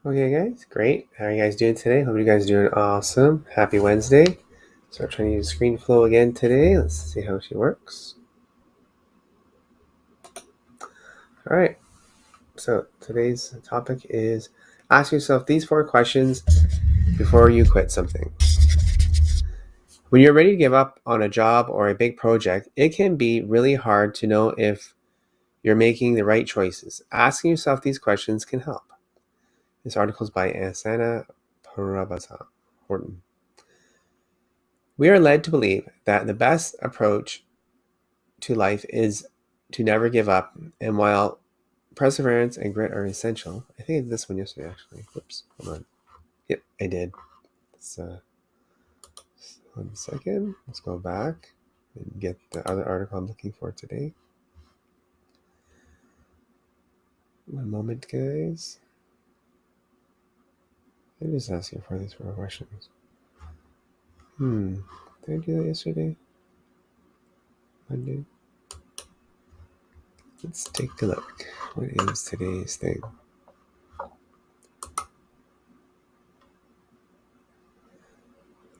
Okay, guys, great. How are you guys doing today? Hope you guys are doing awesome. Happy Wednesday. So we're trying to use ScreenFlow again today. Let's see how she works. All right. So today's topic is ask yourself these 4 questions before you quit something. When you're ready to give up on a job or a big project, it can be really hard to know if you're making the right choices. Asking yourself these questions can help. This article is by Asana Parabasa Horton. We are led to believe that the best approach to life is to never give up, and while perseverance and grit are essential, I think I did this one yesterday actually. Whoops, hold on. Yep, I did. Let's 1 second. Let's go back and get the other article I'm looking for today. One moment, guys. I'm just asking for these 4 questions. Did I do that yesterday? Monday? Let's take a look. What is today's thing?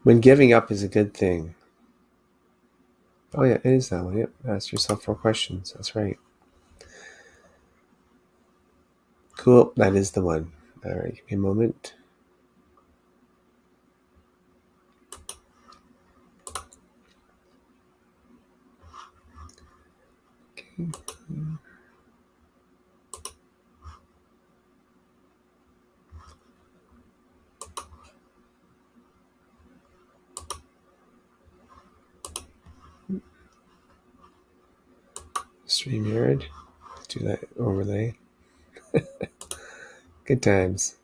When giving up is a good thing. Oh yeah, it is that one. Yep. Ask yourself 4 questions. That's right. Cool. That is the one. All right. Give me a moment. Okay. StreamYard. Let's do that overlay. Good times.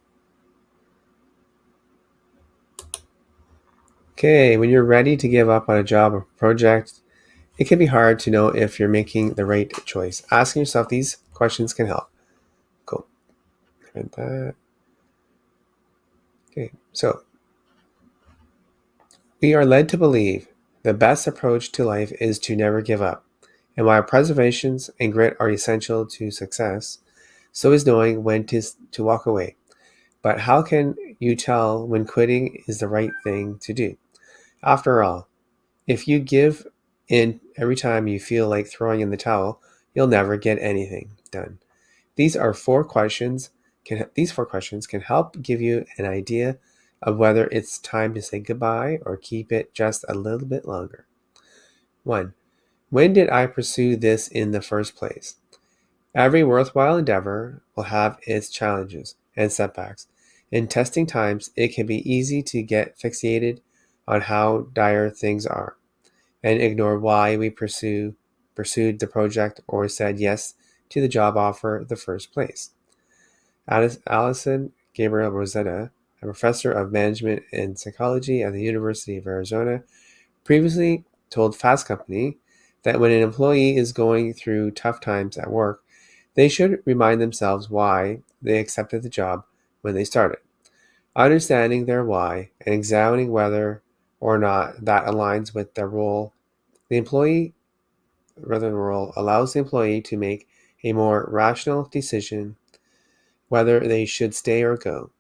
Okay. When you're ready to give up on a job or project, it can be hard to know if you're making the right choice. Asking yourself these questions can help. Cool. Read that. Okay. So we are led to believe the best approach to life is to never give up. And while preservation and grit are essential to success, so is knowing when to walk away. But how can you tell when quitting is the right thing to do? After all, if you give in every time you feel like throwing in the towel, you'll never get anything done. These 4 questions can help give you an idea of whether it's time to say goodbye or keep it just a little bit longer. 1. When did I pursue this in the first place? Every worthwhile endeavor will have its challenges and setbacks. In testing times, it can be easy to get fixated on how dire things are and ignore why we pursued the project or said yes to the job offer in the first place. Alison Gabriel Rosetta, a professor of management and psychology at the University of Arizona, previously told Fast Company that when an employee is going through tough times at work, they should remind themselves why they accepted the job when they started. Understanding their why and examining whether or not that aligns with their role, the employee rather than role allows the employee to make a more rational decision whether they should stay or go.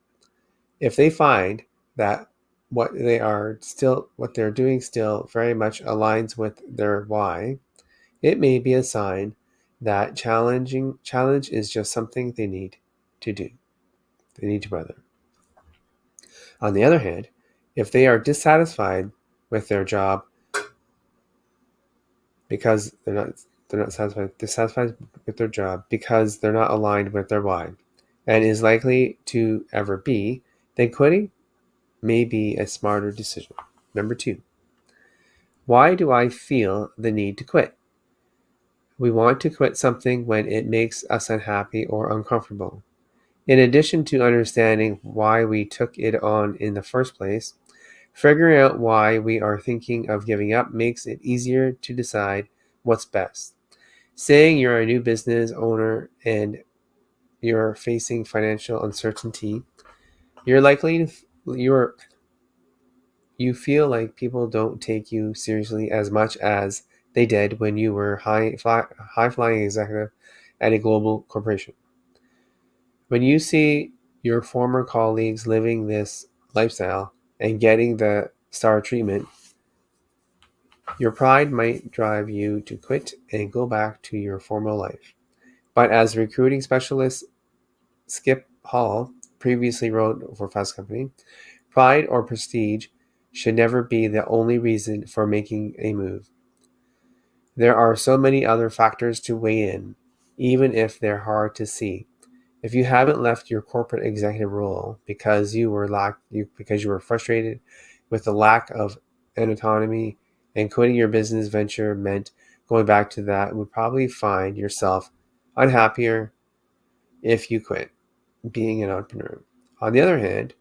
If they find that what they're doing still very much aligns with their why, it may be a sign that challenge is just something they need to do. They need to weather. On the other hand, if they are dissatisfied with their job because they're not dissatisfied with their job because they're not aligned with their why and is likely to ever be, then quitting may be a smarter decision. Number 2, why do I feel the need to quit? We want to quit something when it makes us unhappy or uncomfortable. In addition to understanding why we took it on in the first place, figuring out why we are thinking of giving up makes it easier to decide what's best. Saying you're a new business owner and you're facing financial uncertainty, you're likely you're you feel like people don't take you seriously as much as they did when you were high flying executive at a global corporation. When you see your former colleagues living this lifestyle and getting the star treatment, your pride might drive you to quit and go back to your former life. But as recruiting specialist Skip Hall previously wrote for Fast Company, pride or prestige should never be the only reason for making a move. There are so many other factors to weigh in, even if they're hard to see. If you haven't left your corporate executive role because because you were frustrated with the lack of an autonomy and quitting your business venture meant going back to that, would probably find yourself unhappier if you quit being an entrepreneur. On the other hand,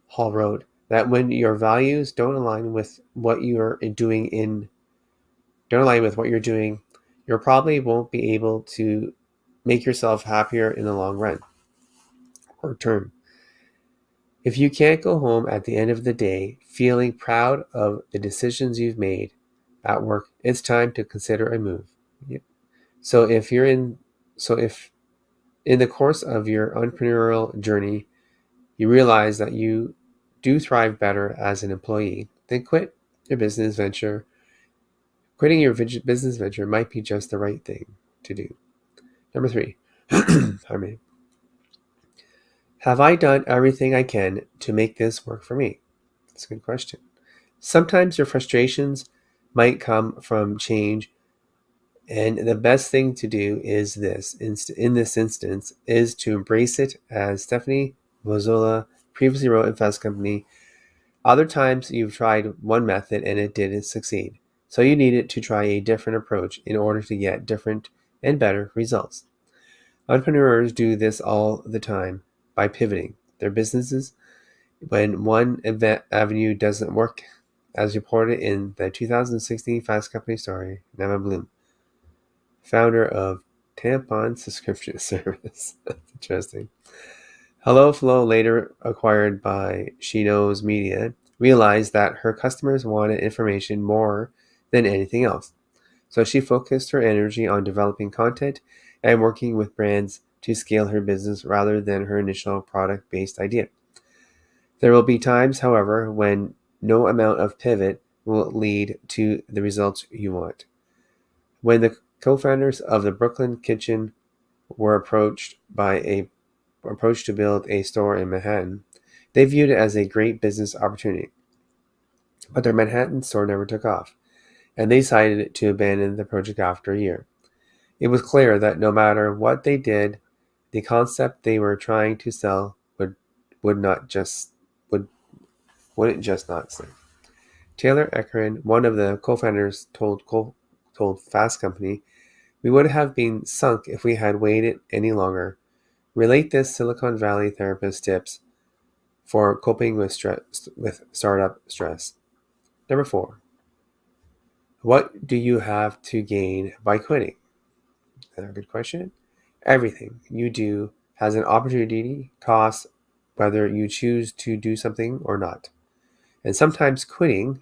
Hall wrote that when your values don't align with what you're doing, you probably won't be able to make yourself happier in the long run or term. If you can't go home at the end of the day feeling proud of the decisions you've made at work, it's time to consider a move. Yep. So if in the course of your entrepreneurial journey you realize that you do thrive better as an employee, then quit your business venture. Quitting your business venture might be just the right thing to do. Number 3, pardon me. Have I done everything I can to make this work for me? That's a good question. Sometimes your frustrations might come from change, and the best thing to do is in this instance, is to embrace it, as Stephanie Vozola previously wrote in Fast Company. Other times you've tried one method and it didn't succeed, so you needed to try a different approach in order to get different and better results. Entrepreneurs do this all the time by pivoting their businesses when one avenue doesn't work, as reported in the 2016 Fast Company story. Nama Bloom, founder of Tampon Subscription Service. That's interesting. HelloFlow, later acquired by She Knows Media, realized that her customers wanted information more than anything else. So she focused her energy on developing content and working with brands to scale her business rather than her initial product-based idea. There will be times, however, when no amount of pivot will lead to the results you want. When the co-founders of the Brooklyn Kitchen were approached to build a store in Manhattan, they viewed it as a great business opportunity. But their Manhattan store never took off, and they decided to abandon the project after a year. It was clear that no matter what they did, the concept they were trying to sell wouldn't just not stick. Taylor Eckeren, one of the co-founders, told Fast Company, "We would have been sunk if we had waited any longer." Relate this Silicon Valley therapist tips for coping with startup stress. Number 4, what do you have to gain by quitting? Another good question. Everything you do has an opportunity cost, whether you choose to do something or not. And sometimes quitting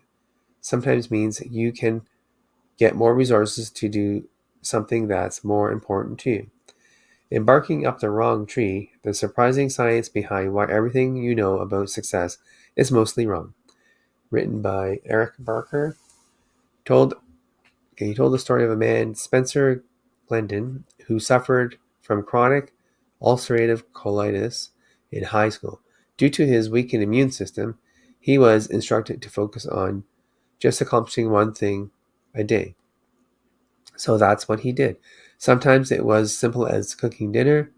means you can get more resources to do something that's more important to you. Embarking up the wrong tree, the surprising science behind why everything you know about success is mostly wrong. Written by Eric Barker. He told the story of a man, Spencer Glendon, who suffered from chronic ulcerative colitis in high school. Due to his weakened immune system, he was instructed to focus on just accomplishing one thing a day. So that's what he did. Sometimes it was simple as cooking dinner,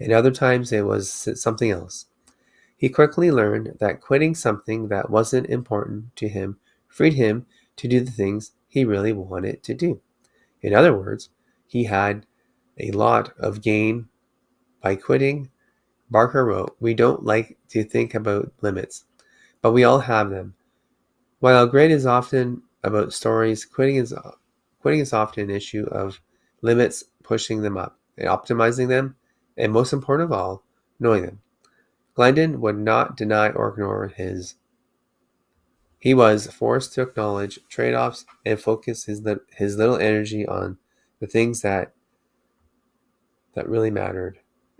and other times it was something else. He quickly learned that quitting something that wasn't important to him freed him to do the things he really wanted to do. In other words, he had a lot of gain by quitting. Barker wrote, "We don't like to think about limits, but we all have them. While grit is often about stories, quitting is often an issue of limits, pushing them up, and optimizing them, and most important of all, knowing them." Glendon would not deny or ignore his. He was forced to acknowledge trade-offs and focus his little energy on the things that really mattered,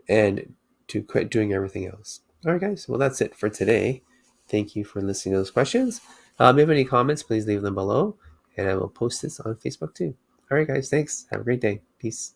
and to quit doing everything else. All right, guys. Well, that's it for today. Thank you for listening to those questions. If you have any comments, please leave them below, and I will post this on Facebook too. All right, guys. Thanks. Have a great day. Peace.